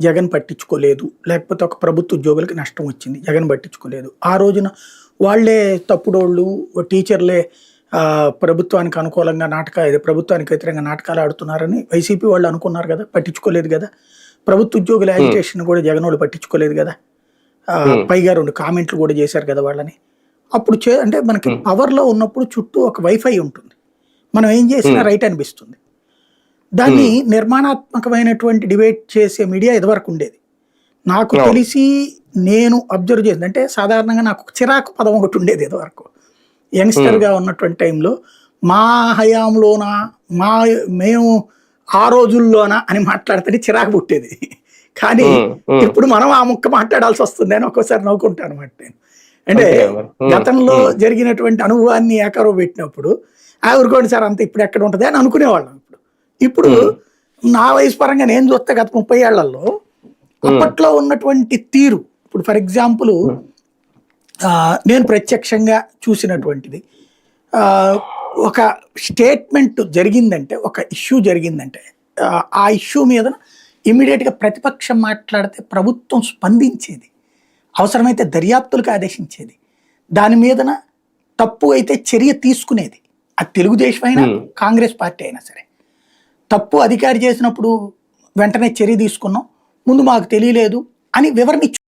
జగన్ పట్టించుకోలేదు. లేకపోతే ఒక ప్రభుత్వ ఉద్యోగులకి నష్టం వచ్చింది. జగన్ పట్టించుకోలేదు. ఆ రోజున వాళ్ళే తప్పుడోళ్ళు, టీచర్లే ప్రభుత్వానికి అనుకూలంగా ప్రభుత్వానికి వ్యతిరేకంగా నాటకాలు ఆడుతున్నారని వైసీపీ వాళ్ళు అనుకున్నారు కదా! పట్టించుకోలేదు కదా! ప్రభుత్వ ఉద్యోగుల యాజిటేషన్ కూడా జగనోళ్ళు పట్టించుకోలేదు కదా! పైగా 2 కామెంట్లు కూడా చేశారు కదా వాళ్ళని. అప్పుడు అంటే మనకి పవర్‌లో ఉన్నప్పుడు చుట్టూ ఒక వైఫై ఉంటుంది. మనం ఏం చేసినా రైట్ అనిపిస్తుంది. దాన్ని నిర్మాణాత్మకమైనటువంటి డిబేట్ చేసే మీడియా ఇదివరకు ఉండేది. నాకు తెలిసి నేను అబ్జర్వ్ చేసింది అంటే సాధారణంగా నాకు చిరాకు పదం ఒకటి ఉండేది ఇదివరకు. యంగ్‌స్టర్‌గా ఉన్నటువంటి టైంలో మా హయాంలోనా, మేము ఆ రోజుల్లోనా అని మాట్లాడితే చిరాకు పుట్టేది. కానీ ఇప్పుడు మనం ఆ ముక్క మాట్లాడాల్సి వస్తుంది అని ఒక్కోసారి నవ్వుకుంటాను అన్నమాట నేను. అంటే గతంలో జరిగినటువంటి అనుభవాన్ని ఏకరవ పెట్టినప్పుడు ఊరుకోండి సార్ అంత ఇప్పుడు ఎక్కడ ఉంటది అని అనుకునేవాళ్ళం. ఇప్పుడు నా వయసు పరంగా నేను చూస్తే గత 30 ఏళ్లలో అప్పట్లో ఉన్నటువంటి తీరు, ఇప్పుడు ఫర్ ఎగ్జాంపుల్ నేను ప్రత్యక్షంగా చూసినటువంటిది, ఒక స్టేట్మెంట్ జరిగిందంటే, ఒక ఇష్యూ జరిగిందంటే ఆ ఇష్యూ మీద ఇమీడియట్గా ప్రతిపక్షం మాట్లాడితే ప్రభుత్వం స్పందించేది, అవసరమైతే దర్యాప్తులకు ఆదేశించేది, దాని మీదన తప్పు అయితే చర్య తీసుకునేది. అది తెలుగుదేశం అయినా కాంగ్రెస్ పార్టీ అయినా సరే. తప్పు అధికారి చేసినప్పుడు వెంటనే చర్య తీసుకున్నాం, ముందు మాకు తెలియలేదు అని వివరణ